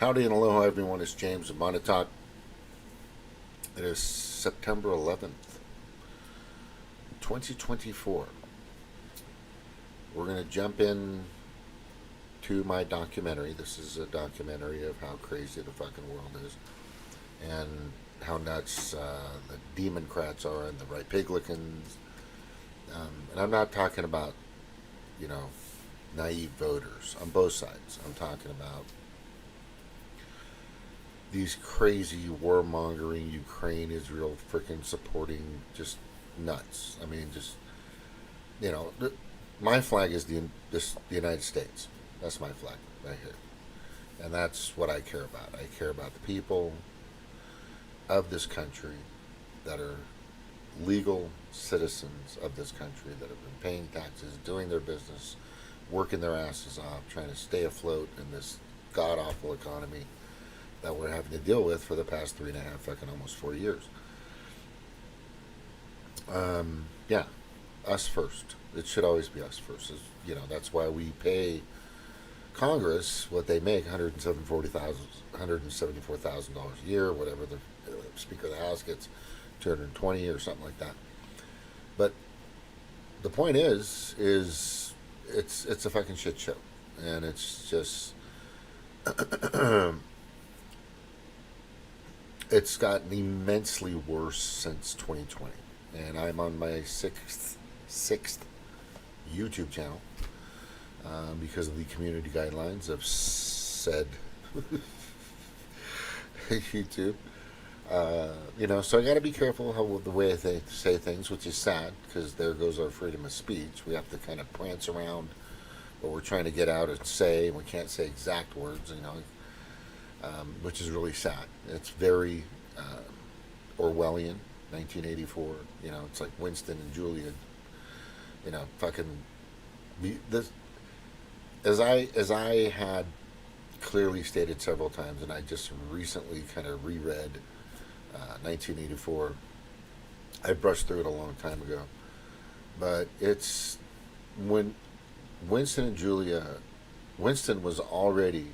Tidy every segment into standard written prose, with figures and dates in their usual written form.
Howdy and aloha, everyone. It's James of Montauk. It is September 11th, 2024. We're going to jump in to my documentary. This is a documentary of how crazy the fucking world is and how nuts the Democrats are and the right piglickins. And I'm not talking about, naive voters on both sides. I'm talking about these crazy warmongering, Ukraine, Israel, freaking supporting, just nuts. I mean, just, my flag is the United States. That's my flag right here. And that's what I care about. I care about the people of this country that are legal citizens of this country that have been paying taxes, doing their business, working their asses off, trying to stay afloat in this god-awful economy that we're having to deal with for the past 3.5, fucking almost 4 years. Us first. It should always be us first. That's why we pay Congress what they make, $174,000 a year, whatever the Speaker of the House gets, $220 or something like that. But the point is it's a fucking shit show, and it's just it's gotten immensely worse since 2020, and I'm on my sixth YouTube channel because of the community guidelines of said YouTube. So I got to be careful the way I say things, which is sad because there goes our freedom of speech. We have to kind of prance around what we're trying to get out and say, and we can't say exact words, which is really sad. It's very Orwellian, 1984. It's like Winston and Julia. As I had clearly stated several times, and I just recently kind of reread 1984. I brushed through it a long time ago, but it's when Winston and Julia. Winston was already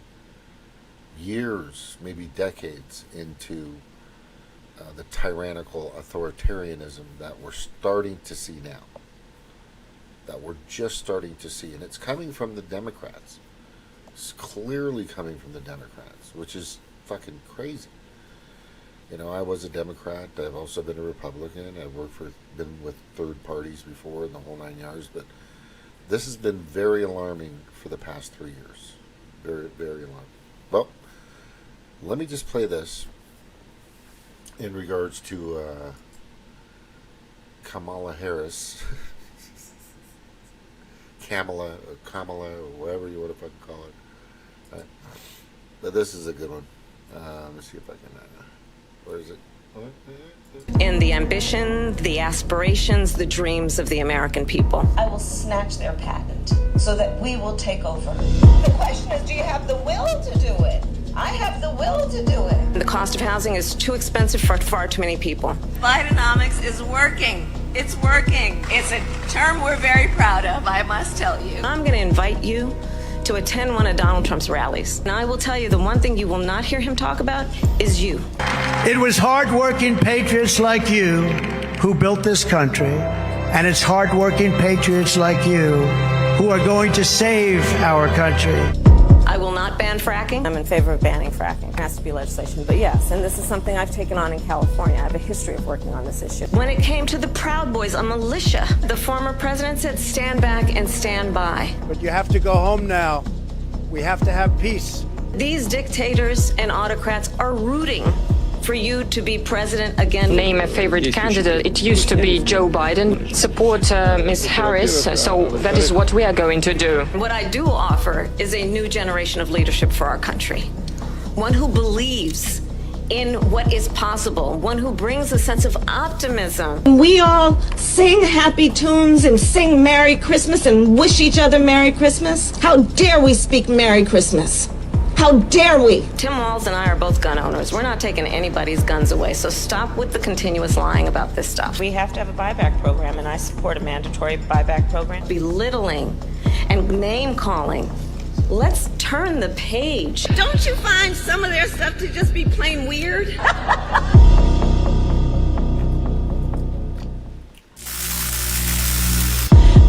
years, maybe decades into the tyrannical authoritarianism that we're starting to see now. That we're just starting to see, and it's coming from the Democrats. It's clearly coming from the Democrats, which is fucking crazy. I was a Democrat. I've also been a Republican. I've been with third parties before in the whole 9 yards, but this has been very alarming for the past 3 years. Very, very alarming. Well, let me just play this in regards to Kamala Harris. Kamala, or whatever you want to fucking call it. Right. But this is a good one. Let's see if I can... where is it? In the ambition, the aspirations, the dreams of the American people. I will snatch their patent so that we will take over. The question is, do you have the will to do it? I have the will to do it. The cost of housing is too expensive for far too many people. Bidenomics is working. It's working. It's a term we're very proud of, I must tell you. I'm going to invite you to attend one of Donald Trump's rallies. Now, I will tell you the one thing you will not hear him talk about is you. It was hardworking patriots like you who built this country, and it's hardworking patriots like you who are going to save our country. I will not ban fracking. I'm in favor of banning fracking. It has to be legislation, but yes, and this is something I've taken on in California. I have a history of working on this issue. When it came to the Proud Boys, a militia, the former president said, stand back and stand by. But you have to go home now. We have to have peace. These dictators and autocrats are rooting for you to be president again. Name a favorite candidate. It used to be Joe Biden. Support Ms. Harris. So that is what we are going to do. What I do offer is a new generation of leadership for our country. One who believes in what is possible. One who brings a sense of optimism. We all sing happy tunes and sing Merry Christmas and wish each other Merry Christmas. How dare we speak Merry Christmas? How dare we? Tim Walz and I are both gun owners. We're not taking anybody's guns away, so stop with the continuous lying about this stuff. We have to have a buyback program, and I support a mandatory buyback program. Belittling and name-calling Let's turn the page. Don't you find some of their stuff to just be plain weird?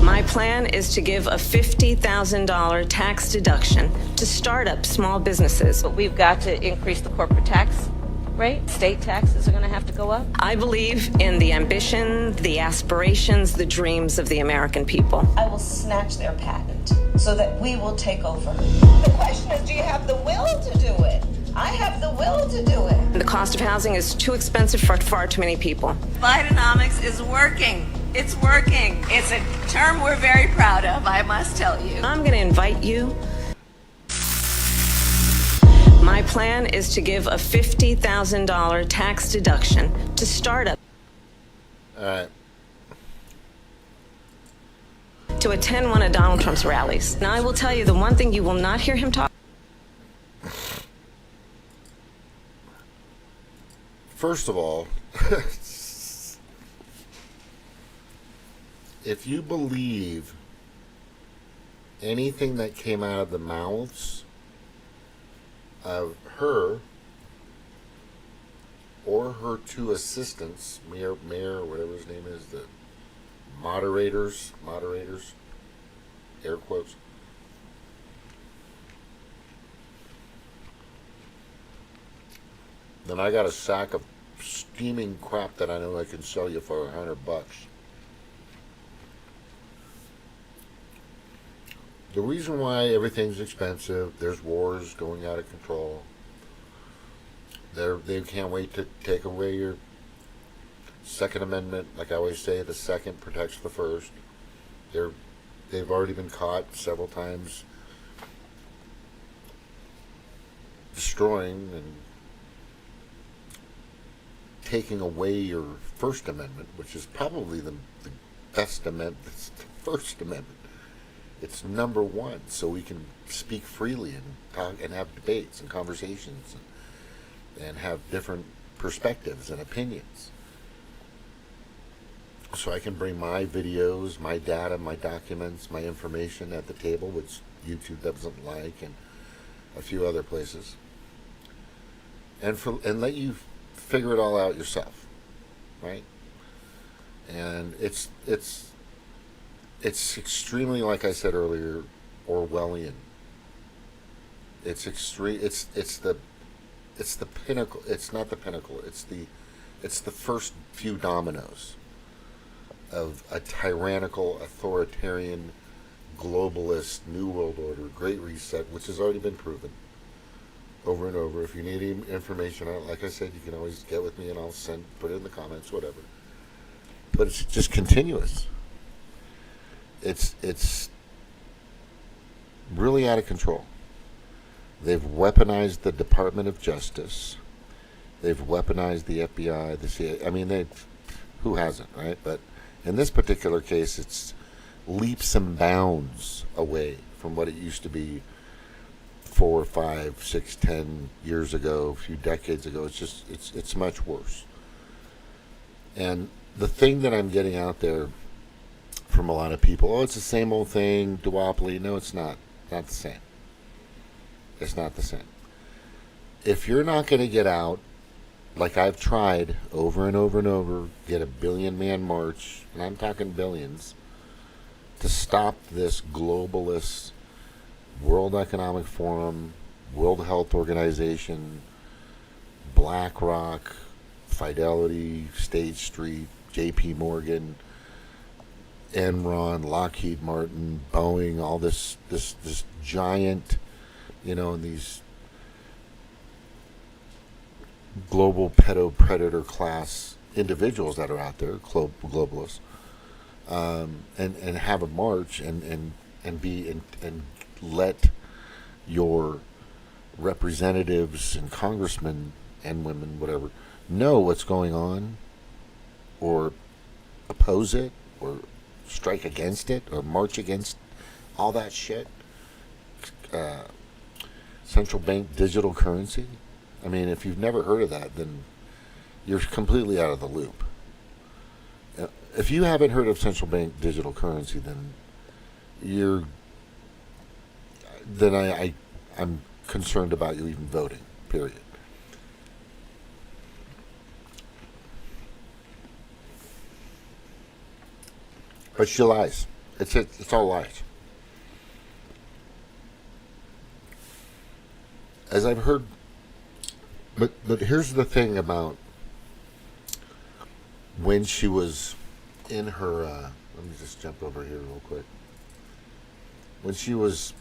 My plan is to give a $50,000 tax deduction to startup small businesses. But we've got to increase the corporate tax rate. State taxes are going to have to go up. I believe in the ambition, the aspirations, the dreams of the American people. I will snatch their patent so that we will take over. The question is, do you have the will to do it? I have the will to do it. The cost of housing is too expensive for far too many people. Bidenomics is working. It's working. It's a term we're very proud of, I must tell you. I'm going to invite you. My plan is to give a $50,000 tax deduction to startup. All right. To attend one of Donald Trump's rallies. Now, I will tell you the one thing you will not hear him talk. First of all, if you believe anything that came out of the mouths of her or her two assistants, mayor, whatever his name is, the moderators, air quotes, then I got a sack of steaming crap that I know I can sell you for $100. The reason why everything's expensive, there's wars going out of control. They can't wait to take away your Second Amendment. Like I always say, the second protects the first. They've already been caught several times destroying and taking away your First Amendment, which is probably the best amendment. It's the First Amendment. It's number one, so we can speak freely and talk and have debates and conversations and have different perspectives and opinions. So I can bring my videos, my data, my documents, my information at the table, which YouTube doesn't like, and a few other places, and let you figure it all out yourself, right? And it's extremely, like I said earlier, Orwellian. It's extreme. It's the pinnacle. It's not the pinnacle. It's the first few dominoes of a tyrannical, authoritarian, globalist New World Order, Great Reset, which has already been proven over and over. If you need any information on it, like I said, you can always get with me and I'll put it in the comments, whatever. But it's just continuous. It's really out of control. They've weaponized the Department of Justice. They've weaponized the FBI, the CIA. I mean, who hasn't, right? But in this particular case, it's leaps and bounds away from what it used to be 4, 5, 6, 10 years ago, a few decades ago. It's much worse. And the thing that I'm getting out there from a lot of people, oh, it's the same old thing, duopoly. No, it's not. Not the same. It's not the same. If you're not going to get out, like I've tried over and over and over, get a billion-man march, and I'm talking billions, to stop this globalist World Economic Forum, World Health Organization, BlackRock, Fidelity, State Street, J.P. Morgan, Enron, Lockheed Martin, Boeing, all this giant, and these global predator class individuals that are out there, globalists, and have a march and let your representatives and congressmen and women, whatever, know what's going on, or oppose it, or strike against it, or march against all that shit. Central bank digital currency. I mean, if you've never heard of that, then you're completely out of the loop. If you haven't heard of central bank digital currency, then you're then I'm concerned about you even voting, period. But she lies. It's all lies. As I've heard, but here's the thing about when she was in her, let me just jump over here real quick. When she was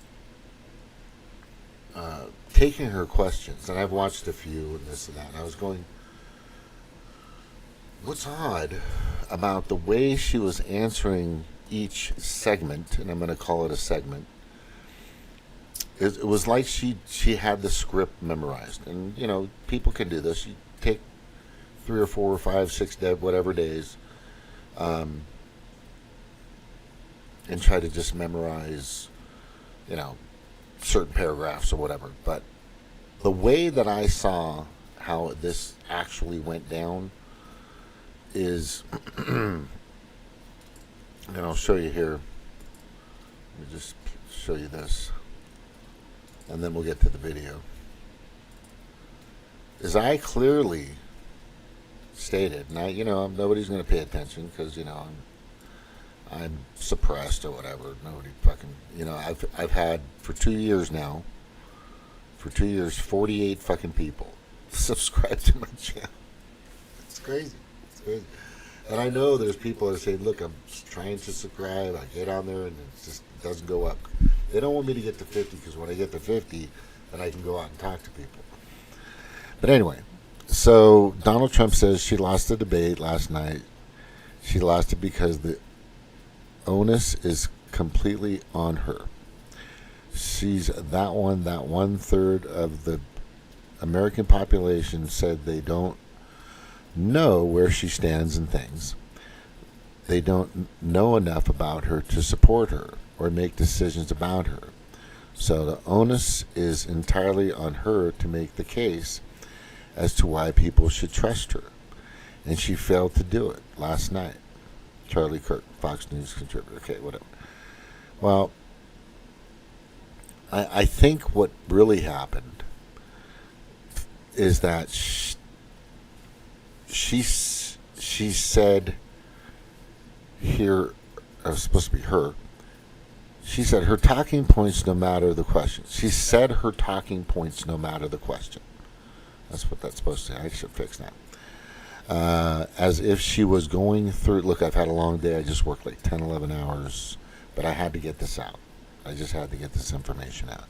taking her questions, and I've watched a few and this and that, and I was going, what's odd about the way she was answering each segment, and I'm going to call it a segment, it was like she had the script memorized. And, you know, people can do this. You take 3 or 4 or 5, 6, whatever days, and try to just memorize, you know, certain paragraphs or whatever. But the way that I saw how this actually went down is, and I'll show you here. Let me just show you this, and then we'll get to the video. As I clearly stated, and you know, nobody's going to pay attention because, you know, I'm suppressed or whatever. Nobody fucking, you know, I've had for 2 years now, 48 fucking people subscribe to my channel. It's crazy. It's crazy. And I know there's people that say, look, I'm trying to subscribe. I get on there and it just doesn't go up. They don't want me to get to 50 because when I get to 50, then I can go out and talk to people. But anyway, so Donald Trump says she lost the debate last night. She lost it because the onus is completely on her. She's that 1/3 of the American population said they don't know where she stands in things. They don't know enough about her to support her or make decisions about her. So the onus is entirely on her to make the case as to why people should trust her. And she failed to do it last night. Charlie Kirk, Fox News contributor. Okay, whatever. Well, I think what really happened is that she said here, it was supposed to be her, she said her talking points no matter the question. She said her talking points no matter the question. That's what that's supposed to say. I should fix that. As if she was going through, look, I've had a long day. I just worked like 10, 11 hours, but I had to get this out. I just had to get this information out.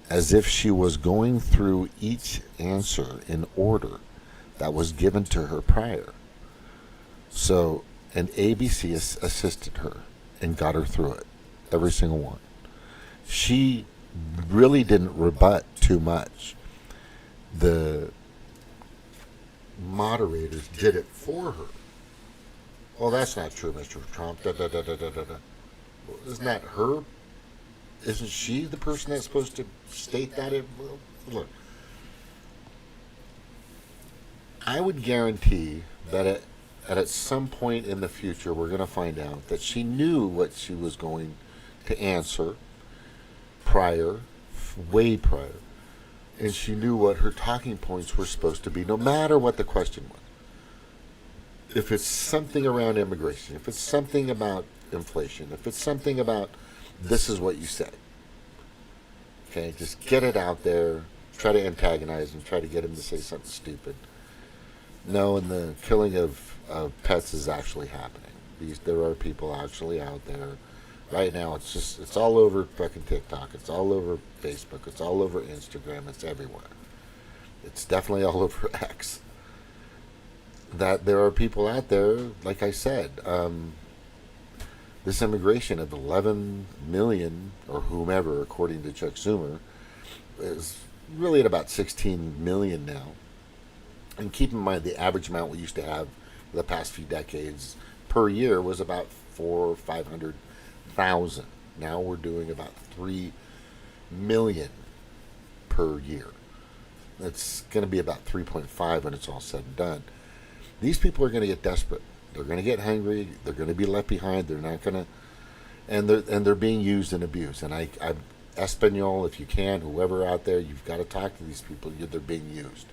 As if she was going through each answer in order that was given to her prior. So, and ABC assisted her and got her through it, every single one. She really didn't rebut too much. The moderators did it for her. Well, that's not true, Mr. Trump. Isn't that her? Isn't she the person that's supposed to state that? Look, I would guarantee that at some point in the future, we're going to find out that she knew what she was going to answer prior, way prior. And she knew what her talking points were supposed to be, no matter what the question was. If it's something around immigration, if it's something about inflation, if it's something about this is what you said. Okay, just get it out there, try to antagonize him, try to get him to say something stupid. No, and the killing of pets is actually happening. There are people actually out there. Right now, it's all over fucking TikTok. It's all over Facebook. It's all over Instagram. It's everywhere. It's definitely all over X. That there are people out there, like I said, this immigration of 11 million, or whomever, according to Chuck Schumer, is really at about 16 million now. And keep in mind, the average amount we used to have the past few decades per year was about 400,000 or 500,000. Now we're doing about 3 million per year. That's going to be about 3.5 when it's all said and done. These people are going to get desperate. They're going to get hungry. They're going to be left behind. They're not going to, and they're being used and abused. And Espanol, if you can, whoever out there, you've got to talk to these people. They're being used.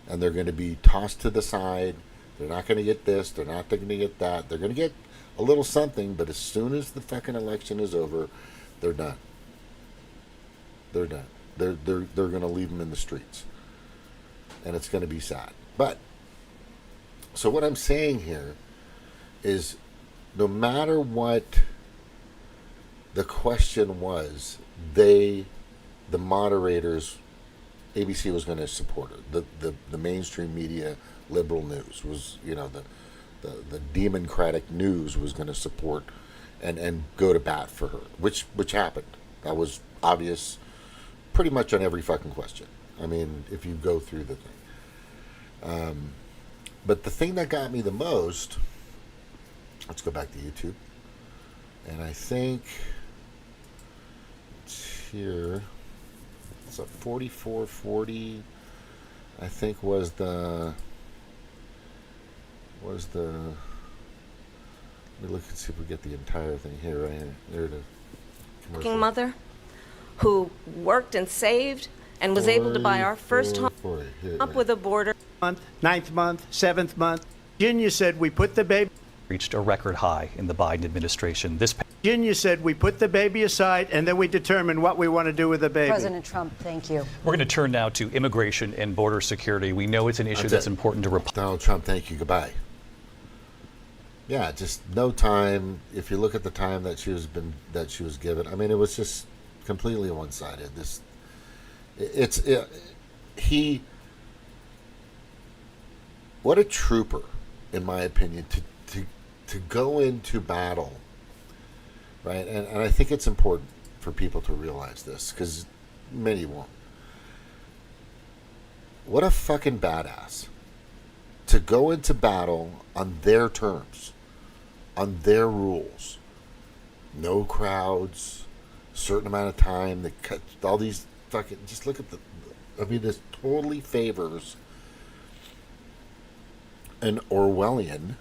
And they're going to be tossed to the side. They're not going to get this. They're not going to get that. They're going to get a little something, but as soon as the fucking election is over, they're done. They're done. They're going to leave them in the streets. And it's going to be sad. But, so what I'm saying here is, no matter what the question was, the moderators, ABC was going to support her. The mainstream media, liberal news was, the democratic news was going to support and go to bat for her, which happened. That was obvious pretty much on every fucking question. I mean, if you go through the thing. But the thing that got me the most, let's go back to YouTube. And I think it's here. It's a 4440. I think was the. Let me look and see if we get the entire thing here. Right here. There it is. Commercial. Mother who worked and saved and was able to buy our first home up with a border. Month, 9th month, 7th month. Virginia said we put the baby. Reached a record high in the Biden administration. Virginia said we put the baby aside and then we determine what we want to do with the baby. President Trump, thank you. We're going to turn now to immigration and border security. We know it's an issue that's important to Donald Trump, thank you. Goodbye. Yeah, just no time. If you look at the time that she was given, I mean, it was just completely one-sided. What a trooper, in my opinion, to go into battle, right? And I think it's important for people to realize this, because many won't. What a fucking badass to go into battle on their terms, on their rules. No crowds, certain amount of time. They cut all these fucking. Just look at this totally favors an Orwellian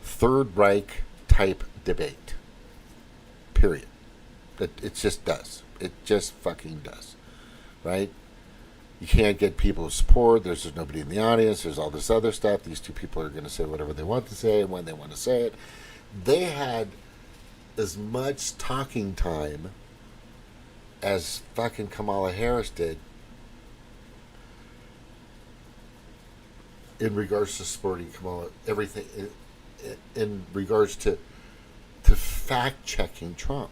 Third Reich type debate. Period. It just does. It just fucking does. Right? You can't get people to support. There's nobody in the audience. There's all this other stuff. These two people are going to say whatever they want to say and when they want to say it. They had as much talking time as fucking Kamala Harris did in regards to supporting Kamala, everything in regards to fact-checking Trump.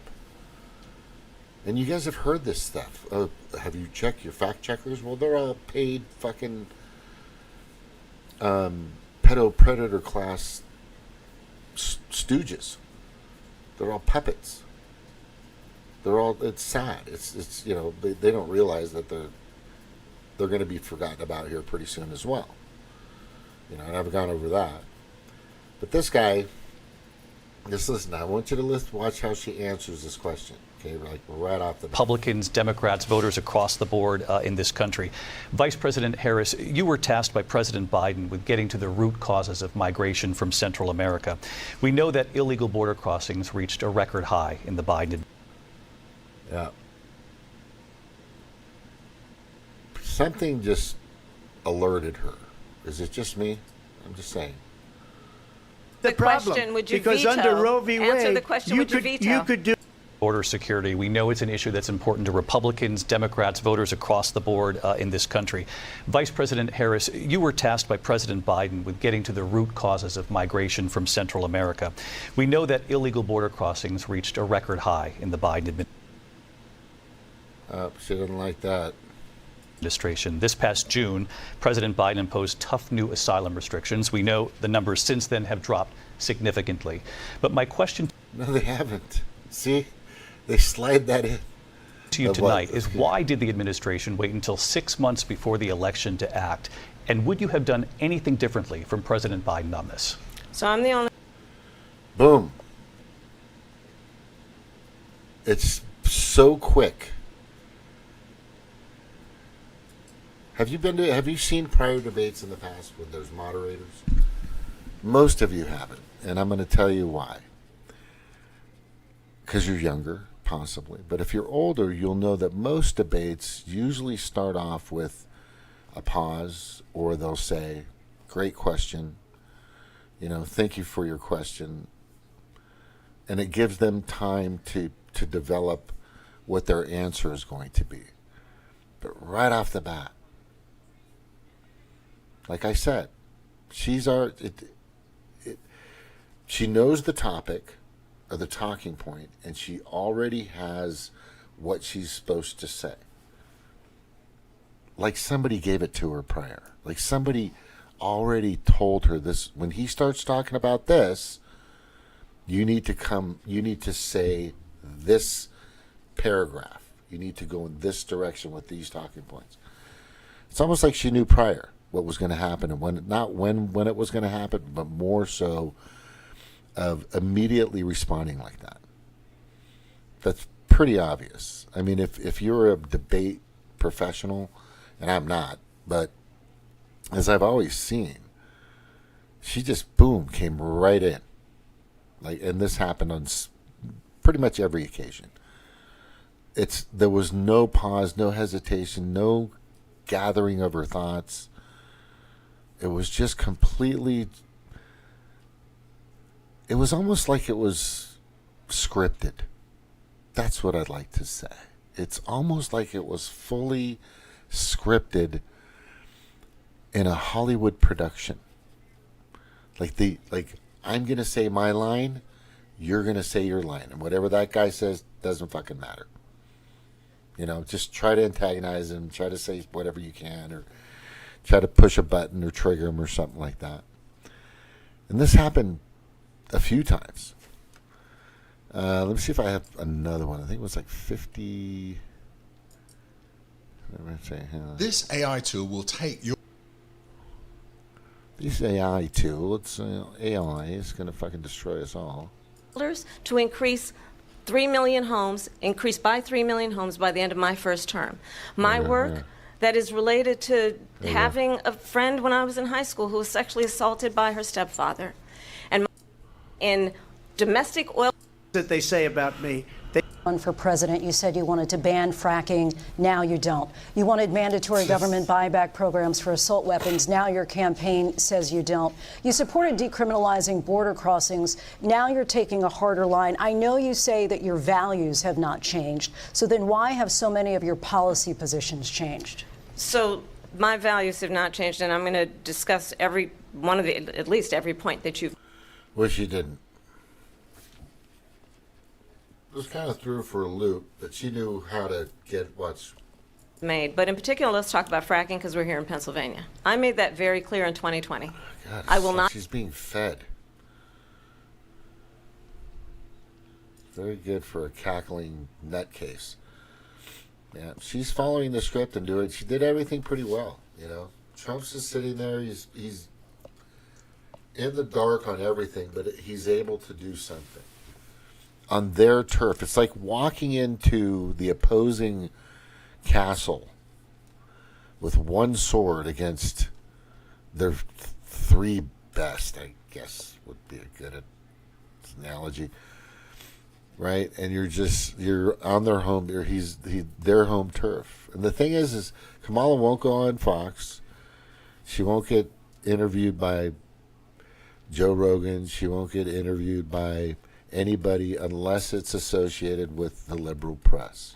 And you guys have heard this stuff. Have you checked your fact-checkers? Well, they're all paid fucking pedo-predator class stooges. They're all puppets. It's sad. It's they don't realize that they're going to be forgotten about here pretty soon as well. And I've gone over that. But this guy, just listen. I want you to watch how she answers this question. Okay, like right off the bat. Republicans, Democrats, voters across the board in this country. Vice President Harris, you were tasked by President Biden with getting to the root causes of migration from Central America. We know that illegal border crossings reached a record high in the Biden. Yeah. Something just alerted her. Is it just me? I'm just saying. The problem, question, would you because veto? under Roe v. Answer Wade, the question, would you veto? you could do. Border security. We know it's an issue that's important to Republicans, Democrats, voters across the board in this country. Vice President Harris, you were tasked by President Biden with getting to the root causes of migration from Central America. We know that illegal border crossings reached a record high in the Biden administration. She didn't like that. This past June, President Biden imposed tough new asylum restrictions. We know the numbers since then have dropped significantly. But my question No, they haven't. See? They slide that in. to you tonight is, why did the administration wait until 6 months before the election to act? And would you have done anything differently from President Biden on this? So I'm the only. Boom. It's so quick. Have you seen prior debates in the past when there's moderators? Most of you haven't, and I'm going to tell you why. Because you're younger, possibly. But if you're older, you'll know that most debates usually start off with a pause, or they'll say, great question, thank you for your question. And it gives them time to develop what their answer is going to be. But right off the bat, like I said, she knows the topic or the talking point, and she already has what she's supposed to say. Like somebody gave it to her prior. Like somebody already told her this. When he starts talking about this, you need to say this paragraph. You need to go in this direction with these talking points. It's almost like she knew prior what was going to happen, and when it was going to happen, but more so of immediately responding like that. That's pretty obvious. I mean, if you're a debate professional, and I'm not, but as I've always seen, she just boom came right in. And this happened on pretty much every occasion. There was no pause, no hesitation, no gathering of her thoughts. It was just completely. It was almost like it was scripted. That's what I'd like to say. It's almost like it was fully scripted in a Hollywood production. Like I'm going to say my line, you're going to say your line. And whatever that guy says doesn't fucking matter. Just try to antagonize him, try to say whatever you can, or try to push a button or trigger him or something like that. And this happened a few times. Let me see if I have another one. I think it was like 50. This AI tool will take your... This AI tool, AI is going to fucking destroy us all. To increase 3 million homes, increase by 3 million homes by the end of my first term. My work that is related to having a friend when I was in high school who was sexually assaulted by her stepfather. And in domestic oil... That they say about me. For president, you said you wanted to ban fracking. Now you don't. You wanted mandatory government buyback programs for assault weapons. Now your campaign says you don't. You supported decriminalizing border crossings. Now you're taking a harder line. I know you say that your values have not changed. So then why have so many of your policy positions changed? So my values have not changed, and I'm going to discuss at least every point that you've... Well, she didn't. Was kind of threw her for a loop, but she knew how to get what's made. But in particular, let's talk about fracking because we're here in Pennsylvania. I made that very clear in 2020. God, I will not. She's being fed. Very good for a cackling nutcase. Yeah, she's following the script and doing. She did everything pretty well. Trump's just sitting there. He's in the dark on everything, but he's able to do something. On their turf. It's like walking into the opposing castle with one sword against their three best, I guess would be a good analogy. Right? And you're on their home, their home turf. And the thing is Kamala won't go on Fox. She won't get interviewed by Joe Rogan. She won't get interviewed by anybody unless it's associated with the liberal press.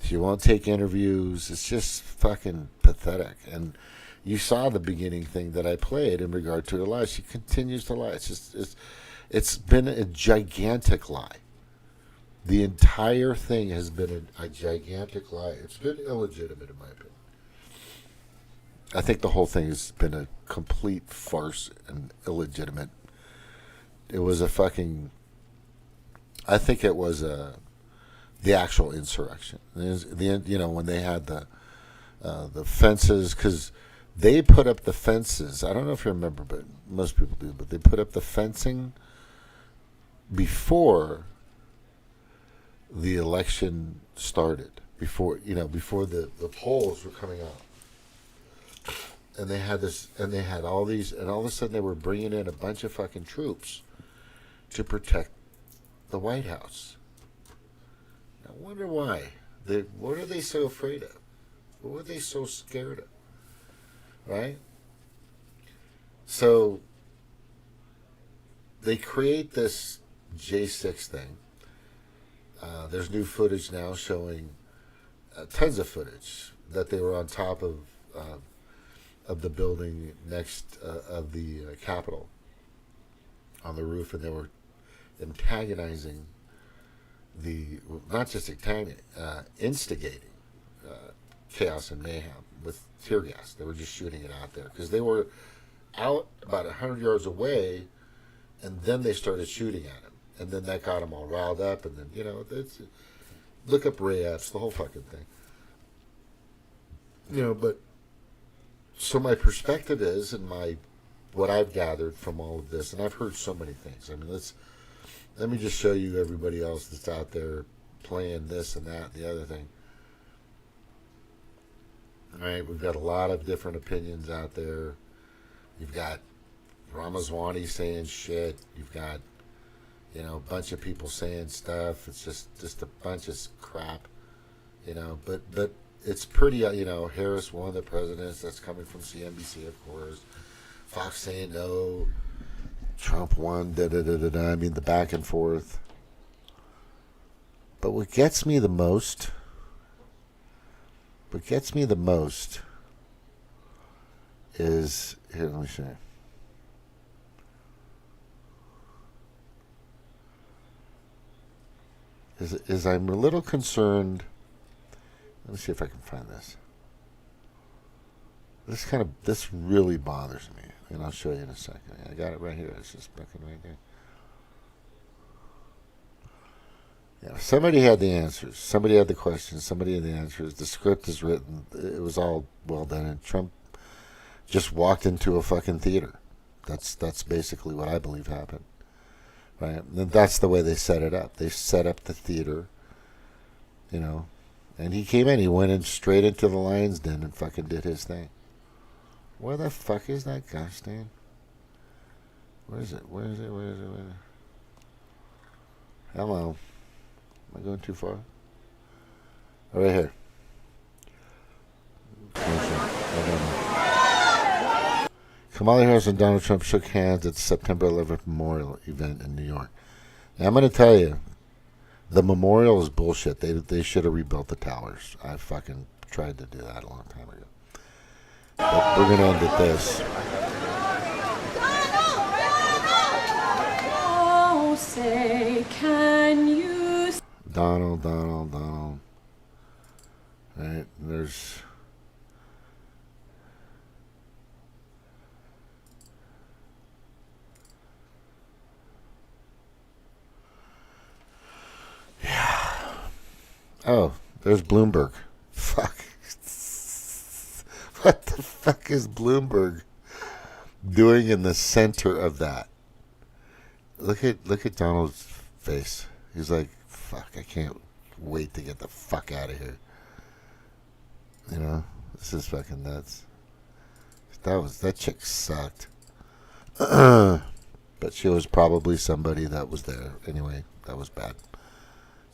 She won't take interviews. It's just fucking pathetic. And you saw the beginning thing that I played in regard to her lie. She continues to lie. It's been a gigantic lie. The entire thing has been a gigantic lie. It's been illegitimate in my opinion. I think the whole thing has been a complete farce and illegitimate. It was a fucking... I think it was the actual insurrection. When they had the fences, because they put up the fences. I don't know if you remember, but most people do. But they put up the fencing before the election started. Before the polls were coming out, and they had this, and they had all these, and all of a sudden they were bringing in a bunch of fucking troops to protect the White House. I wonder why. What are they so afraid of? What were they so scared of? Right? So they create this J6 thing. There's new footage now showing tons of footage that they were on top of the building next of the Capitol on the roof, and they were antagonizing not just instigating chaos and mayhem with tear gas. They were just shooting it out there because they were out about 100 yards away, and then they started shooting at him, and then that got them all riled up, and then look up Ray Epps, the whole fucking thing. But so my perspective is, and what I've gathered from all of this, and I've heard so many things. I mean, let me just show you everybody else that's out there playing this and that and the other thing. All right, we've got a lot of different opinions out there. You've got Ramaswamy saying shit. You've got, a bunch of people saying stuff. It's just a bunch of crap, But it's pretty, Harris, one of the presidents, that's coming from CNBC, of course. Fox saying no. Trump won, I mean, the back and forth. But what gets me the most is, here, let me see. Is I'm a little concerned. Let me see if I can find this. This really bothers me, and I'll show you in a second. I got it right here. It's just fucking right there. Yeah, somebody had the answers. Somebody had the questions. Somebody had the answers. The script is written. It was all well done, and Trump just walked into a fucking theater. That's basically what I believe happened. Right? And that's the way they set it up. They set up the theater, and he came in. He went in straight into the lion's den and fucking did his thing. Where the fuck is that gosh stand? Where is it? Hello. Am I going too far? Oh, right here. Kamala Harris and Donald Trump shook hands at the September 11th memorial event in New York. Now, I'm going to tell you, the memorial is bullshit. They should have rebuilt the towers. I fucking tried to do that a long time ago. But we're going to end at this. Oh, say, can you... Donald. Right, there's... Yeah. Oh, there's Bloomberg. Fuck. What the fuck is Bloomberg doing in the center of that? Look at Donald's face. He's like, fuck, I can't wait to get the fuck out of here. This is fucking nuts. That chick sucked. But she was probably somebody that was there. Anyway, that was bad.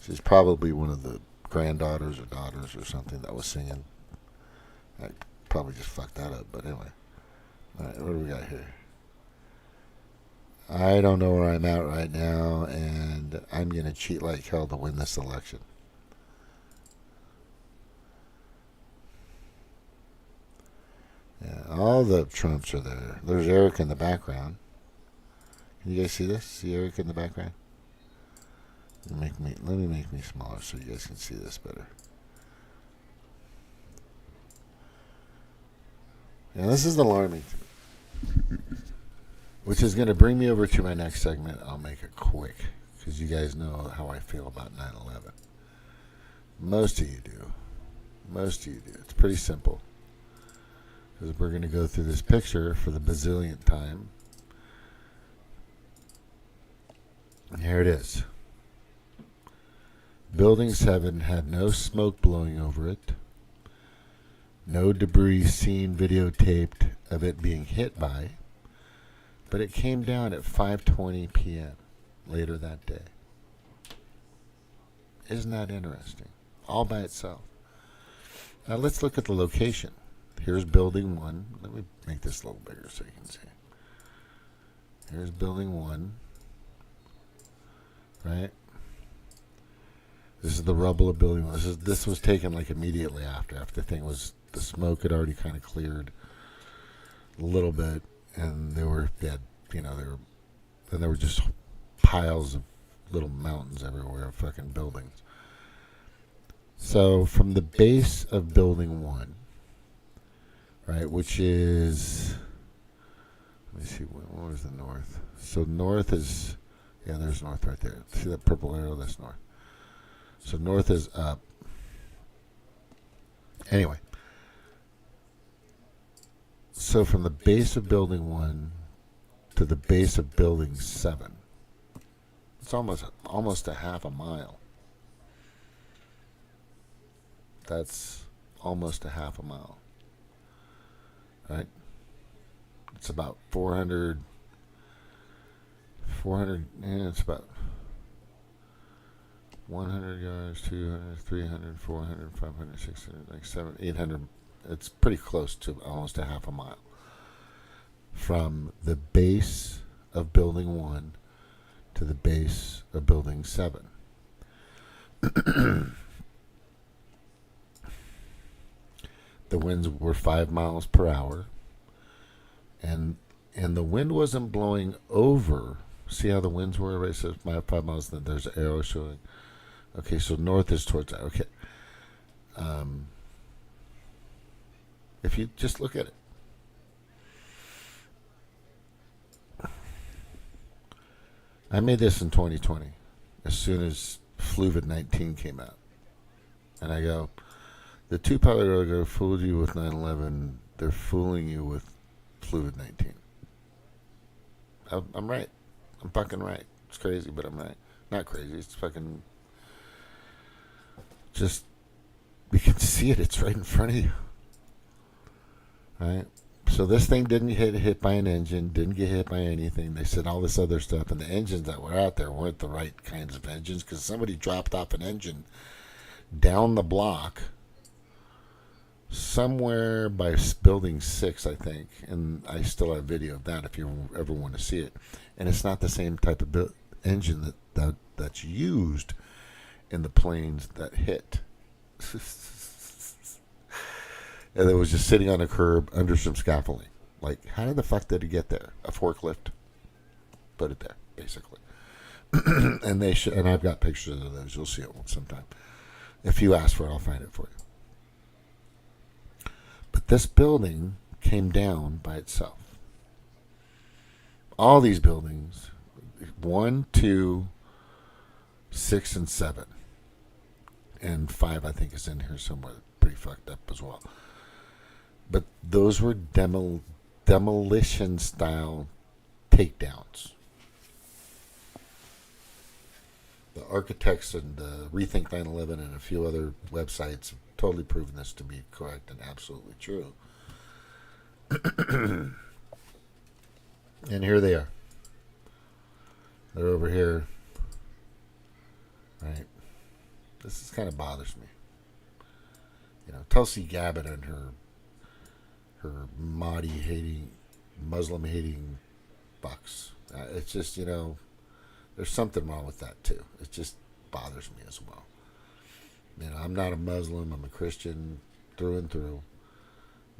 She's probably one of the granddaughters or daughters or something that was singing. I probably just fucked that up, but anyway. All right, what do we got here? I don't know where I'm at right now, and I'm going to cheat like hell to win this election. Yeah, all the Trumps are there. There's Eric in the background. Can you guys see this? See Eric in the background? Let me make me smaller so you guys can see this better. And this is alarming to me. Which is going to bring me over to my next segment. I'll make it quick, because you guys know how I feel about 9/11. Most of you do. It's pretty simple. Because we're going to go through this picture for the bazillionth time. And here it is. Building 7 had no smoke blowing over it. No debris seen videotaped of it being hit by. But it came down at 5:20 p.m. later that day. Isn't that interesting? All by itself. Now let's look at the location. Here's building 1. Let me make this a little bigger so you can see. Here's building 1. Right? This is the rubble of building 1. This was taken like immediately after the smoke had already kind of cleared a little bit, and there were just piles of little mountains everywhere of fucking buildings. So from the base of building 1, right, which is, let me see, what is the north? So north is, yeah, there's north right there. See that purple arrow? That's north. So north is up. Anyway, so from the base of building 1 to the base of building 7, it's almost a half a mile. That's almost a half a mile. Right? It's about 400, it's about 100 yards, 200, 300, 400, 500, 600, like 700, 800. It's pretty close to almost a half a mile from the base of building 1 to the base of building 7. The winds were 5 miles per hour, and the wind wasn't blowing over. See how the winds were? Right, so 5 miles. Then there's an arrow showing. Okay, so north is towards that. Okay, if you just look at it, I made this in 2020, as soon as Fluvid-19 came out, and I go, the two-pilot logo fooled you with 9/11. They're fooling you with Fluvid-19. I'm right. I'm fucking right. It's crazy, but I'm right. Not crazy. It's fucking just, you can see it. It's right in front of you. Right? So this thing didn't get hit by an engine, didn't get hit by anything. They said all this other stuff, and the engines that were out there weren't the right kinds of engines, because somebody dropped off an engine down the block somewhere by building 6, I think, and I still have video of that if you ever want to see it. And it's not the same type of engine that's used in the planes that hit. And it was just sitting on a curb under some scaffolding. Like, how the fuck did it get there? A forklift put it there, basically. And and I've got pictures of those. You'll see it sometime. If you ask for it, I'll find it for you. But this building came down by itself. All these buildings, 1, 2, 6, and 7. And 5, I think, is in here somewhere. Pretty fucked up as well. But those were demolition-style takedowns. The architects and Rethink 9/11 and a few other websites have totally proven this to be correct and absolutely true. And here they are. They're over here. Right? This kind of bothers me. You know, Tulsi Gabbard and her Mahdi-hating, Muslim-hating fucks. It's just, there's something wrong with that too. It just bothers me as well. You know, I'm not a Muslim. I'm a Christian through and through.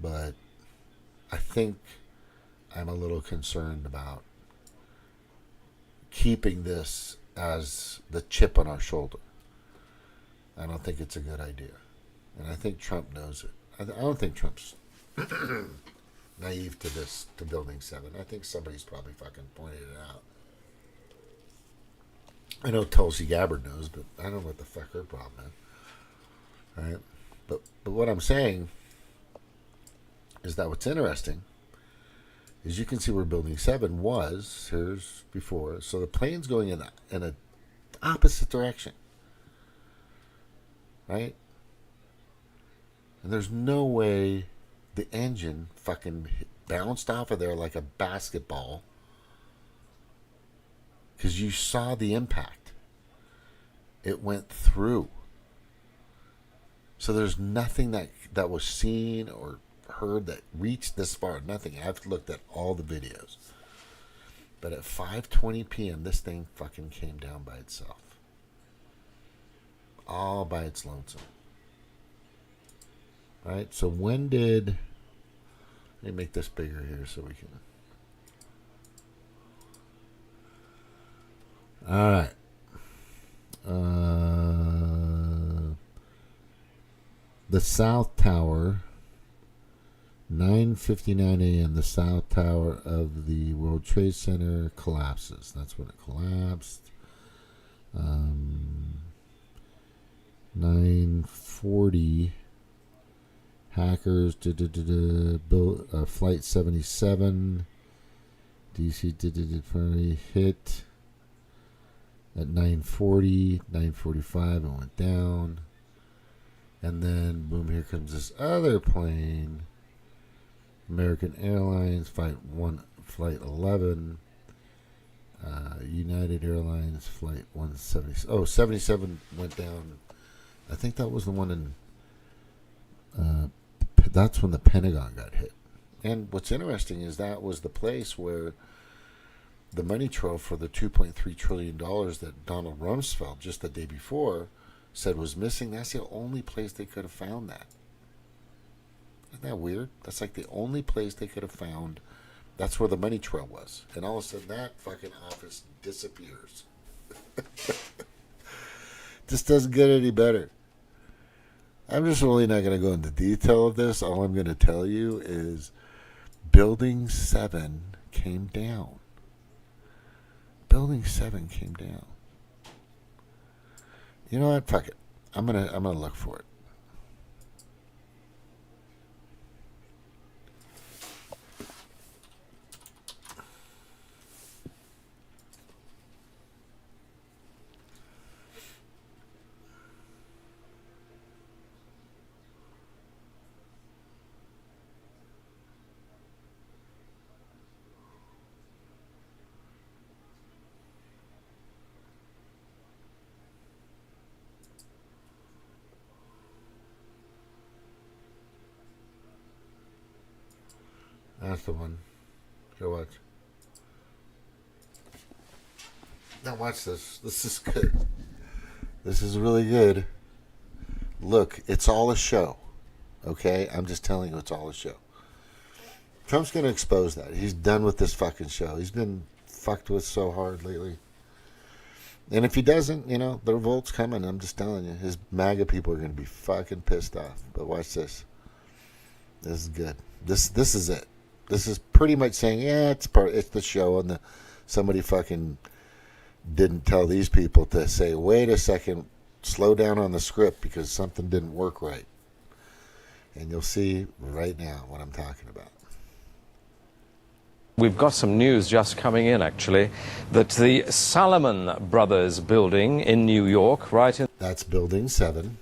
But I think I'm a little concerned about keeping this as the chip on our shoulder. I don't think it's a good idea. And I think Trump knows it. I don't think Trump's naive to building 7. I think somebody's probably fucking pointed it out. I know Tulsi Gabbard knows, but I don't know what the fuck her problem is. Right? But what I'm saying is that what's interesting is you can see where building 7 was. Here's before. So the plane's going in a opposite direction. Right? And there's no way the engine fucking bounced off of there like a basketball, because you saw the impact. It went through. So there's nothing that was seen or heard that reached this far. Nothing. I've looked at all the videos. But at 5:20 p.m., this thing fucking came down by itself. All by its lonesome. Right? So when did... Let me make this bigger here so we can... All right. The South Tower, 9:59 a.m. The South Tower of the World Trade Center collapses. That's when it collapsed. 9:40. Hackers built Flight 77. DC finally hit at 9:40. 9:45 it went down. And then, boom, here comes this other plane. American Airlines, Flight 11. United Airlines, Flight 170. Oh, 77 went down. I think that was the one in... that's when the Pentagon got hit. And what's interesting is that was the place where the money trove for the $2.3 trillion that Donald Rumsfeld, just the day before, said was missing. That's the only place they could have found that. Isn't that weird? That's like the only place they could have found. That's where the money trail was. And all of a sudden that fucking office disappears. Just doesn't get any better. I'm just really not going to go into detail of this. All I'm going to tell you is Building 7 came down. Building 7 came down. You know what? Fuck it. I'm gonna look for it. That's the one. Go watch. Now watch this. This is good. This is really good. Look, it's all a show. Okay? I'm just telling you it's all a show. Trump's going to expose that. He's done with this fucking show. He's been fucked with so hard lately. And if he doesn't, you know, the revolt's coming. I'm just telling you. His MAGA people are going to be fucking pissed off. But watch this. This is good. This is it. This is pretty much saying, yeah, it's the show, and somebody fucking didn't tell these people to say, wait a second, slow down on the script because something didn't work right. And you'll see right now what I'm talking about. We've got some news just coming in, actually, that the Salomon Brothers building in New York, right in... That's Building 7.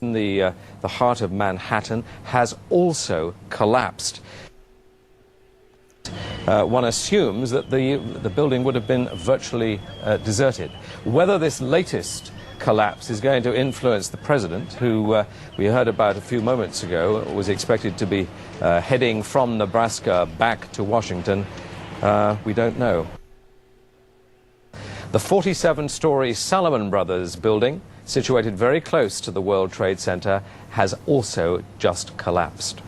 In the heart of Manhattan, has also collapsed. One assumes that the building would have been virtually deserted. Whether this latest collapse is going to influence the president, who we heard about a few moments ago, was expected to be heading from Nebraska back to Washington, we don't know. The 47-story Salomon Brothers building, situated very close to the World Trade Center, has also just collapsed.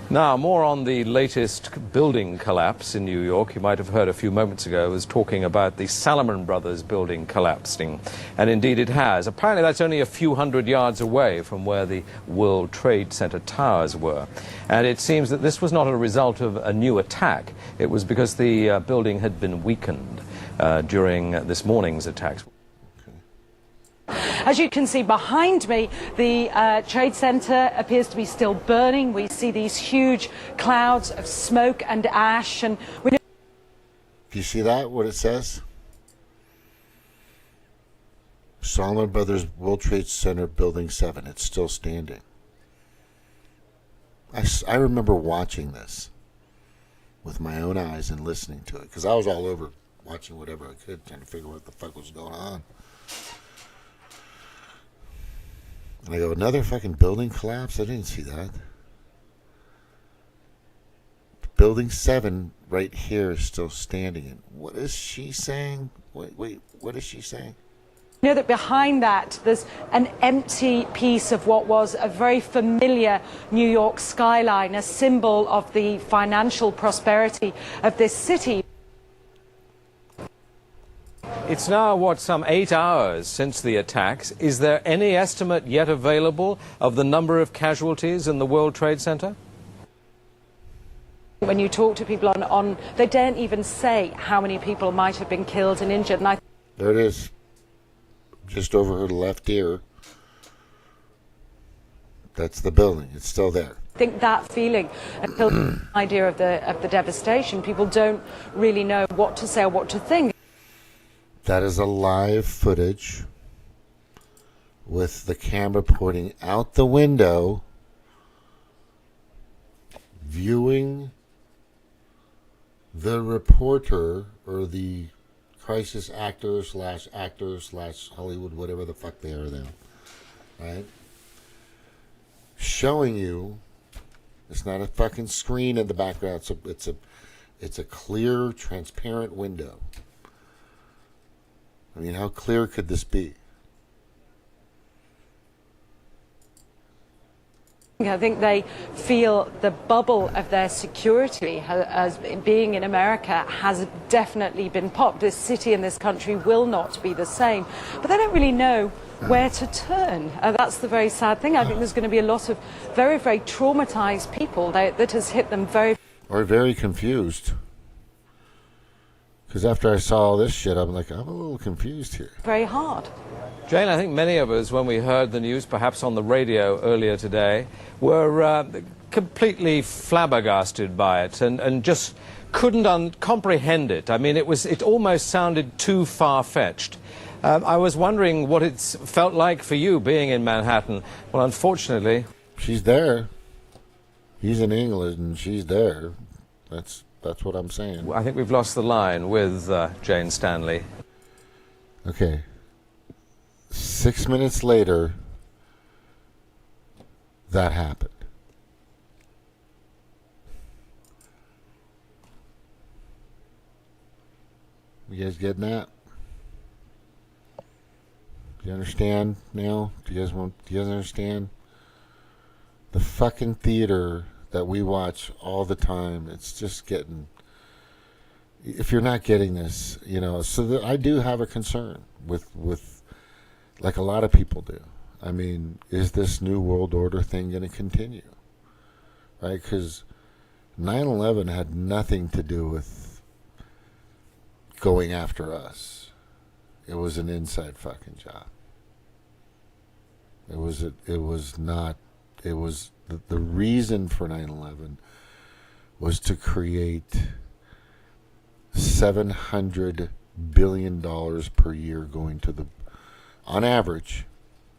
Now, more on the latest building collapse in New York. You might have heard a few moments ago I was talking about the Salomon Brothers building collapsing. And indeed it has. Apparently that's only a few hundred yards away from where the World Trade Center towers were. And it seems that this was not a result of a new attack. It was because the building had been weakened during this morning's attacks. As you can see behind me, the Trade Center appears to be still burning. We see these huge clouds of smoke and ash. And we know... Do you see that, what it says? Salomon Brothers World Trade Center Building 7. It's still standing. I remember watching this with my own eyes and listening to it, because I was all over watching whatever I could, trying to figure out what the fuck was going on. And I go, another fucking building collapse? I didn't see that. Building 7 right here is still standing. And what is she saying? Wait, what is she saying? You know that behind that there's an empty piece of what was a very familiar New York skyline, a symbol of the financial prosperity of this city. It's now, what, some 8 hours since the attacks. Is there any estimate yet available of the number of casualties in the World Trade Center? When you talk to people on they don't even say how many people might have been killed and injured. And there it is. Just over her left ear. That's the building. It's still there. I think that feeling, until the idea of the devastation, people don't really know what to say or what to think. That is a live footage with the camera pointing out the window, viewing the reporter or the crisis actor / Hollywood, whatever the fuck they are now, right? Showing you, it's not a fucking screen in the background. It's a clear, transparent window. I mean, how clear could this be? I think they feel the bubble of their security as being in America has definitely been popped. This city and this country will not be the same. But they don't really know where to turn. That's the very sad thing. I think there's going to be a lot of very, very traumatized people that has hit them very... Or very confused. Because after I saw all this shit, I'm a little confused here. Very hard. Jane, I think many of us, when we heard the news, perhaps on the radio earlier today, were completely flabbergasted by it and just couldn't comprehend it. I mean, it almost sounded too far-fetched. I was wondering what it's felt like for you being in Manhattan. Well, unfortunately... She's there. He's in England and she's there. That's what I'm saying. I think we've lost the line with Jane Stanley. Okay. 6 minutes later, that happened. You guys getting that? Do you understand now? Do you guys understand? The fucking theater that we watch all the time, it's just getting... If you're not getting this, so I do have a concern with like a lot of people do. I mean, is this New World Order thing going to continue? Right? Because 9/11 had nothing to do with going after us. It was an inside fucking job. It was the reason for 9/11 was to create $700 billion per year going to the... On average,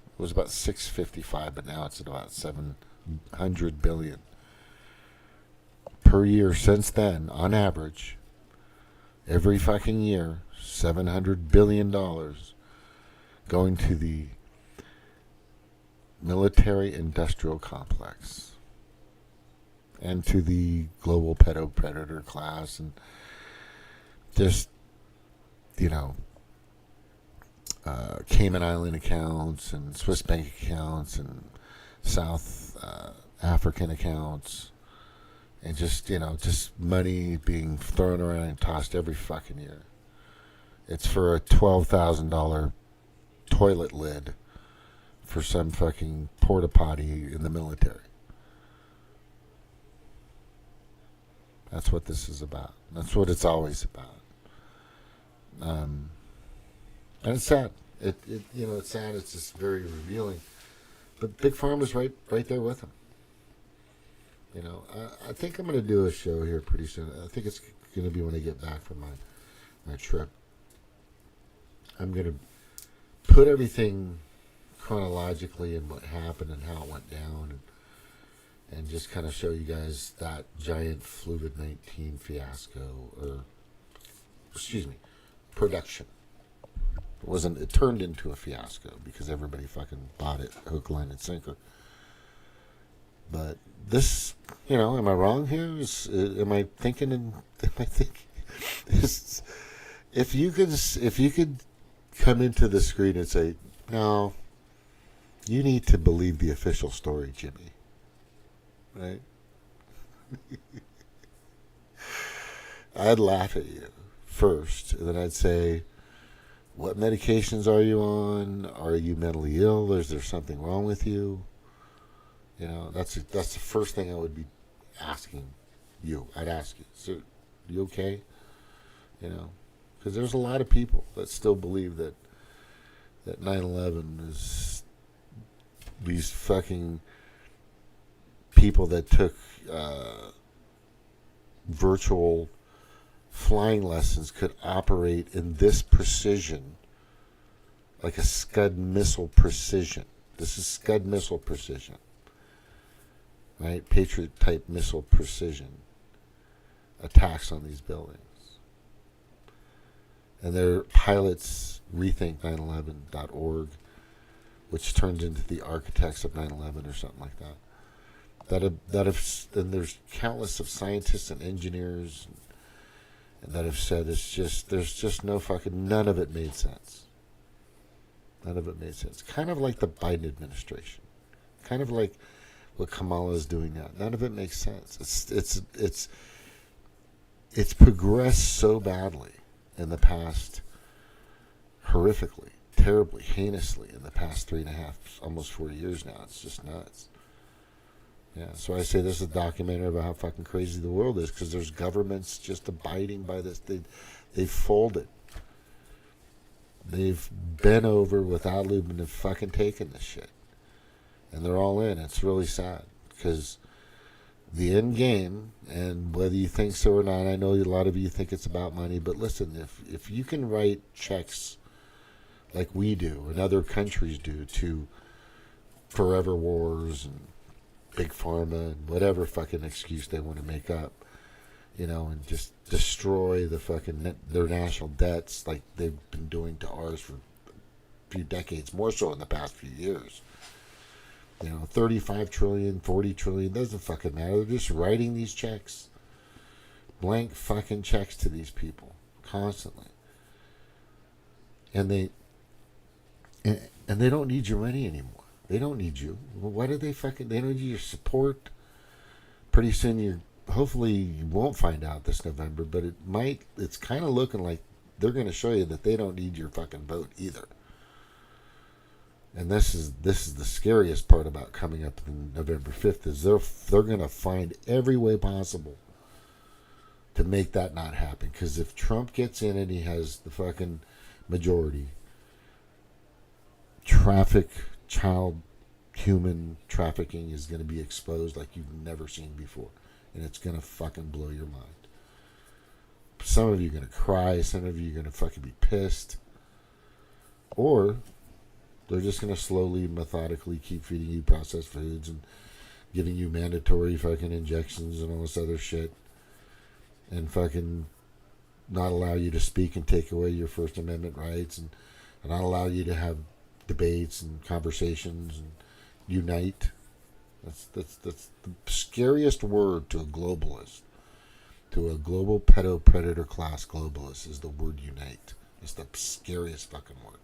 it was about 655, but now it's at about 700 billion per year since then. On average, every fucking year, $700 billion going to the military-industrial complex and to the global predator class, and just, Cayman Island accounts and Swiss bank accounts and South African accounts, and just money being thrown around and tossed every fucking year. It's for a $12,000 toilet lid for some fucking porta potty in the military. That's what this is about. That's what it's always about. And it's sad. It's sad. It's just very revealing. But Big Pharma's right there with him. I think I'm going to do a show here pretty soon. I think it's going to be when I get back from my trip. I'm going to put everything chronologically and what happened and how it went down, and just kind of show you guys that giant Fluvid-19 fiasco, or excuse me, production. It turned into a fiasco because everybody fucking bought it hook, line, and sinker. But this, am I wrong here? Am I thinking? If you could come into the screen and say, no, you need to believe the official story, Jimmy, right? I'd laugh at you first, and then I'd say, what medications are you on? Are you mentally ill? Is there something wrong with you? That's the first thing I would be asking you. I'd ask you, so you okay? Because there's a lot of people that still believe that 9/11 is these fucking people that took virtual flying lessons could operate in this precision, like a Scud missile precision. This is Scud missile precision, right? Patriot type missile precision attacks on these buildings. And their pilots rethink911.org, which turns into the architects of 9/11 or something like that. And there's countless of scientists and engineers that have said there's just no fucking, none of it made sense. None of it made sense. Kind of like the Biden administration. Kind of like what Kamala is doing now. None of it makes sense. It's progressed so badly in the past, horrifically, terribly, heinously in the past 3.5, almost 4 years now. It's just nuts. Yeah, so I say this is a documentary about how fucking crazy the world is, because there's governments just abiding by this. They've folded. They've bent over without even have fucking taken this shit. And they're all in. It's really sad, because the end game, and whether you think so or not, I know a lot of you think it's about money, but listen, if you can write checks like we do and other countries do to forever wars and big pharma and whatever fucking excuse they want to make up, and just destroy the fucking their national debts like they've been doing to ours for a few decades, more so in the past few years. 35 trillion, 40 trillion, doesn't fucking matter. They're just writing these checks, blank fucking checks to these people constantly, and they don't need your money anymore. They don't need you. Well, why do they don't need your support. Pretty soon hopefully you won't find out this November, but it's kind of looking like they're going to show you that they don't need your fucking vote either. And this is the scariest part about coming up on November 5th is they're going to find every way possible to make that not happen. Because if Trump gets in and he has the fucking majority, child human trafficking is going to be exposed like you've never seen before, and it's going to fucking blow your mind. Some of you are going to cry, some of you are going to fucking be pissed, or they're just going to slowly, methodically keep feeding you processed foods and giving you mandatory fucking injections and all this other shit, and fucking not allow you to speak and take away your First Amendment rights, and not allow you to have debates and conversations and unite. That's the scariest word to a globalist, to a global pedo-predator class globalist, is the word unite. It's the scariest fucking word.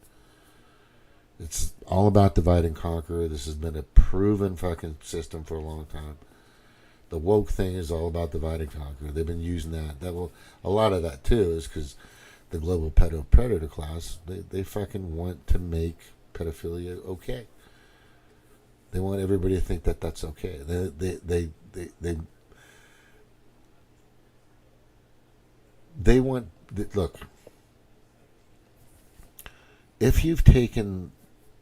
It's all about divide and conquer. This has been a proven fucking system for a long time. The woke thing is all about divide and conquer. They've been using that. A lot of that too is because the global pedo-predator class, they fucking want to make pedophilia okay. They want everybody to think that that's okay. They want, look, if you've taken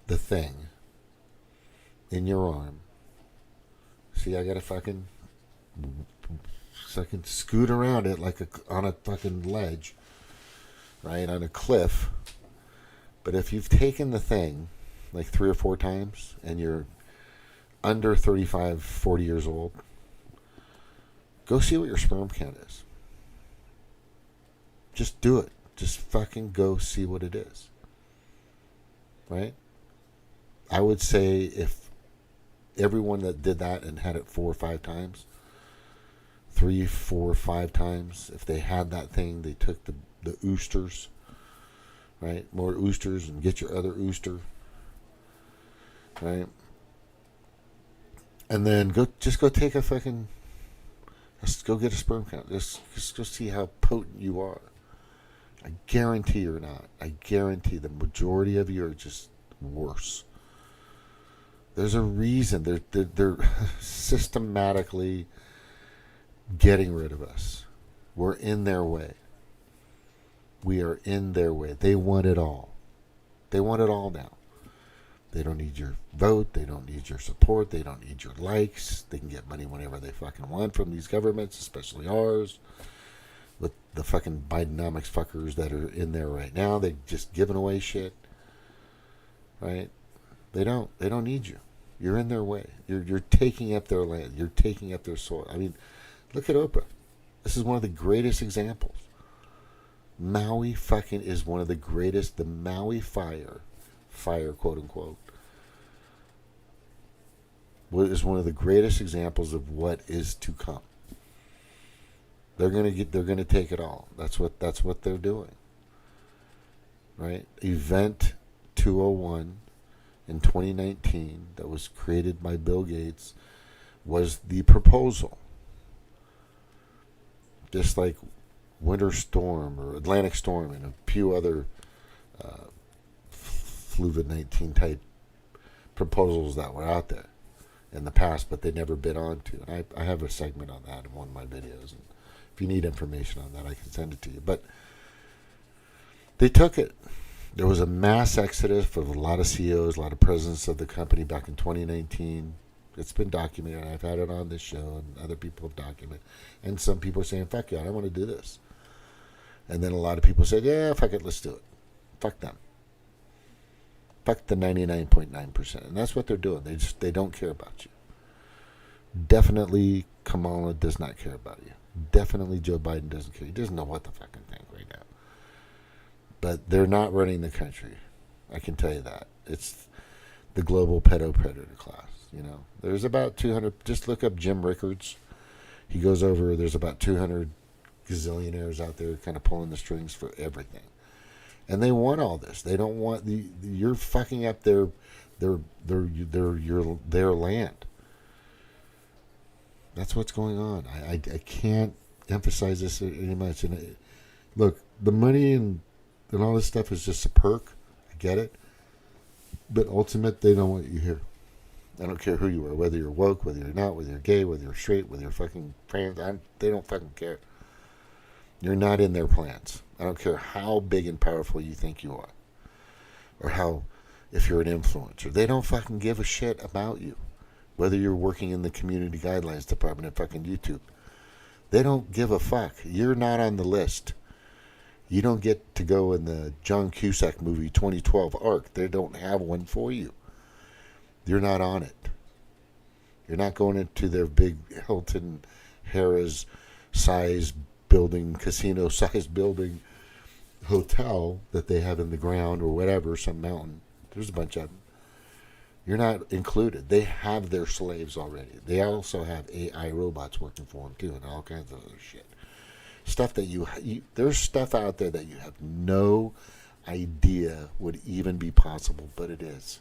the thing in your arm, see, I gotta fucking scoot around it like on a fucking ledge, right, on a cliff. But if you've taken the thing like 3 or 4 times and you're under 35, 40 years old, go see what your sperm count is. Just do it. Just fucking go see what it is. Right? I would say if everyone that did that and had it 4 or 5 times, 3, 4, 5 times, if they had that thing, they took the oysters, right? More oysters, and get your other oyster, right? And then go take a fucking, just go get a sperm count. Just go see how potent you are. I guarantee you're not. I guarantee the majority of you are just worse. There's a reason they're systematically getting rid of us. We're in their way. We are in their way. They want it all. They want it all now. They don't need your vote. They don't need your support. They don't need your likes. They can get money whenever they fucking want from these governments, especially ours. With the fucking Bidenomics fuckers that are in there right now, they're just giving away shit. Right? They don't need you. You're in their way. You're taking up their land. You're taking up their soil. I mean, look at Oprah. This is one of the greatest examples. Maui fucking is one of the greatest. The Maui fire, quote unquote, is one of the greatest examples of what is to come. They're gonna take it all. That's what they're doing. Right? Event 201 in 2019 that was created by Bill Gates was the proposal. Just like Winter Storm or Atlantic Storm and a few other COVID-19 type proposals that were out there in the past, but they never been on to. And I have a segment on that in one of my videos. And if you need information on that, I can send it to you. But they took it. There was a mass exodus of a lot of CEOs, a lot of presidents of the company back in 2019. It's been documented. I've had it on this show, and other people have documented. And some people are saying, fuck you, I don't want to do this. And then a lot of people said, yeah, fuck it, let's do it. Fuck them. Fuck the 99.9%. And that's what they're doing. They don't care about you. Definitely Kamala does not care about you. Definitely Joe Biden doesn't care. He doesn't know what the fucking thing right now. But they're not running the country. I can tell you that. It's the global pedo-predator class. You know, there's about 200. Just look up Jim Rickards. He goes over. There's about 200 gazillionaires out there, kind of pulling the strings for everything, and they want all this. They don't want you're fucking up their land. That's what's going on. I can't emphasize this any much. And look, the money and all this stuff is just a perk. I get it, but ultimate, they don't want you here. I don't care who you are, whether you're woke, whether you're not, whether you're gay, whether you're straight, whether you're fucking trans. They don't fucking care. You're not in their plans. I don't care how big and powerful you think you are, or if you're an influencer. They don't fucking give a shit about you, whether you're working in the community guidelines department at fucking YouTube. They don't give a fuck. You're not on the list. You don't get to go in the John Cusack movie 2012 Arc. They don't have one for you. You're not on it. You're not going into their big Hilton Harrah's size building, casino size building hotel that they have in the ground or whatever, some mountain. There's a bunch of them. You're not included. They have their slaves already. They also have AI robots working for them too, and all kinds of other shit. Stuff that there's stuff out there that you have no idea would even be possible, but it is.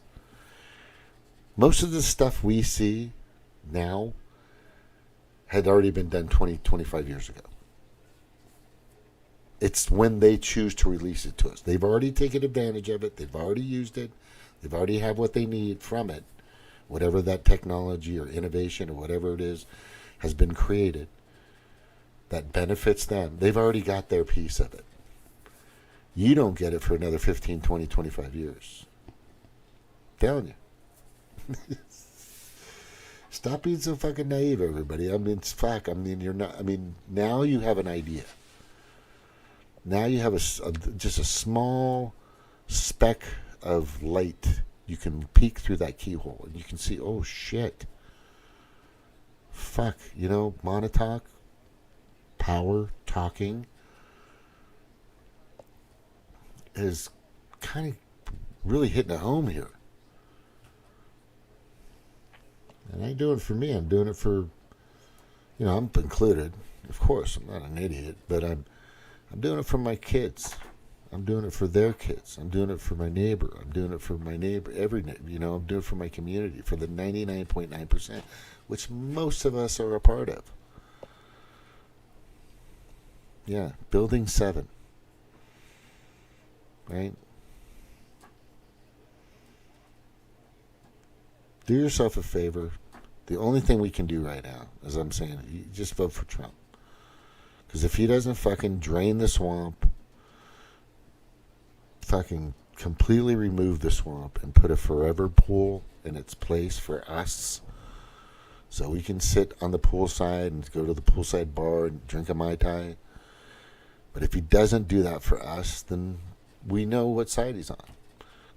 Most of the stuff we see now had already been done 20, 25 years ago. It's when they choose to release it to us. They've already taken advantage of it. They've already used it. They've already have what they need from it. Whatever that technology or innovation or whatever it is has been created that benefits them. They've already got their piece of it. You don't get it for another 15, 20, 25 years. I'm telling you. Stop being so fucking naive, everybody. I mean, fuck. I mean, you're not. I mean, now you have an idea. Now you have just a small speck of light. You can peek through that keyhole and you can see, oh shit. Fuck. You know, Montauk, power, talking. is kind of really hitting it home here. And I ain't doing it for me. I'm doing it for, I'm included. Of course, I'm not an idiot, but I'm doing it for my kids. I'm doing it for their kids. I'm doing it for my neighbor. I'm doing it for my neighbor, every neighbor. I'm doing it for my community, for the 99.9%, which most of us are a part of. Yeah, Building 7. Right? Do yourself a favor. The only thing we can do right now, as I'm saying, you just vote for Trump. Because if he doesn't fucking drain the swamp, fucking completely remove the swamp and put a forever pool in its place for us, so we can sit on the poolside and go to the poolside bar and drink a Mai Tai. But if he doesn't do that for us, then we know what side he's on.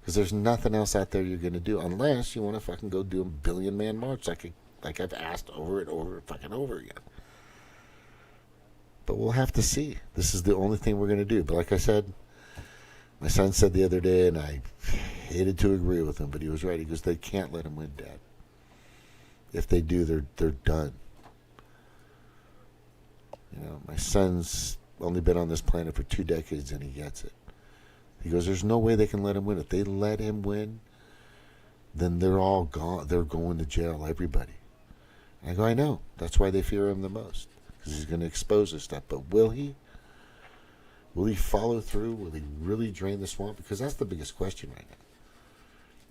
Because there's nothing else out there you're going to do unless you want to fucking go do a billion-man march like I've asked over and over fucking over again. But we'll have to see. This is the only thing we're going to do. But like I said, my son said the other day, and I hated to agree with him, but he was right. He goes, they can't let him win, Dad. If they do, they're done. My son's only been on this planet for 2 decades, and he gets it. He goes, there's no way they can let him win. If they let him win, then they're all gone. They're going to jail, everybody. And I go, I know. That's why they fear him the most, because he's going to expose this stuff. But will he? Will he follow through? Will he really drain the swamp? Because that's the biggest question right now.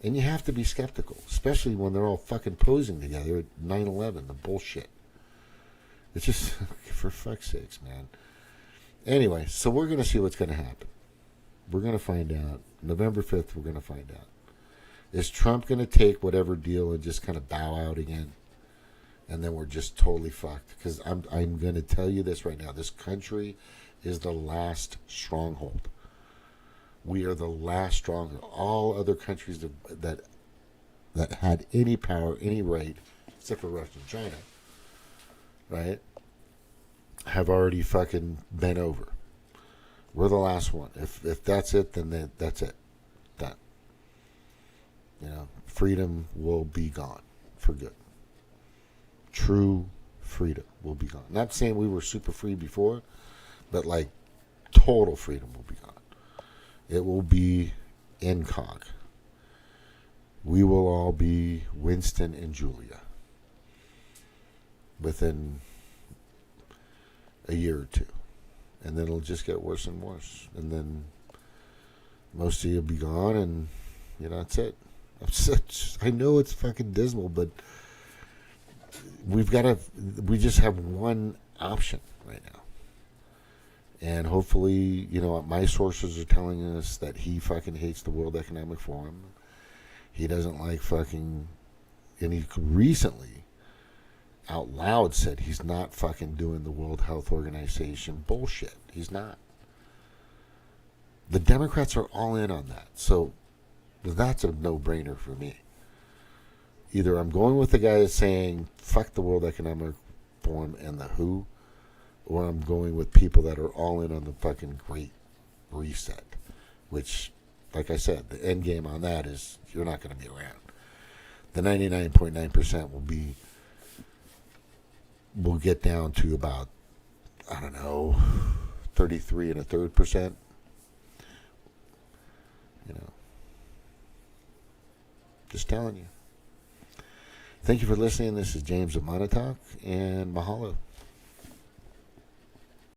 And you have to be skeptical, especially when they're all fucking posing together at 9/11, the bullshit. It's just, for fuck's sakes, man. Anyway, so we're going to see what's going to happen. We're going to find out. November 5th, we're going to find out. Is Trump going to take whatever deal and just kind of bow out again? And then we're just totally fucked. Because I'm going to tell you this right now. This country is the last stronghold. We are the last stronghold. All other countries that had any power, any right, except for Russia and China, right, have already fucking bent over. We're the last one. If that's it, then that's it. Done. Freedom will be gone for good. True freedom will be gone. Not saying we were super free before, but like total freedom will be gone. It will be incog. We will all be Winston and Julia within a year or two. And then it'll just get worse and worse. And then most of you will be gone, and, that's it. I know it's fucking dismal, but we just have one option right now. And hopefully, my sources are telling us that he fucking hates the World Economic Forum. He doesn't like fucking, and he recently out loud said he's not fucking doing the World Health Organization bullshit. He's not. The Democrats are all in on that. So that's a no-brainer for me. Either I'm going with the guy that's saying fuck the World Economic Forum and the WHO, or I'm going with people that are all in on the fucking Great Reset, which, like I said, the end game on that is you're not going to be around. The 99.9% will get down to about, 33 1/3%. Just telling you. Thank you for listening. This is James of Montauk, and mahalo.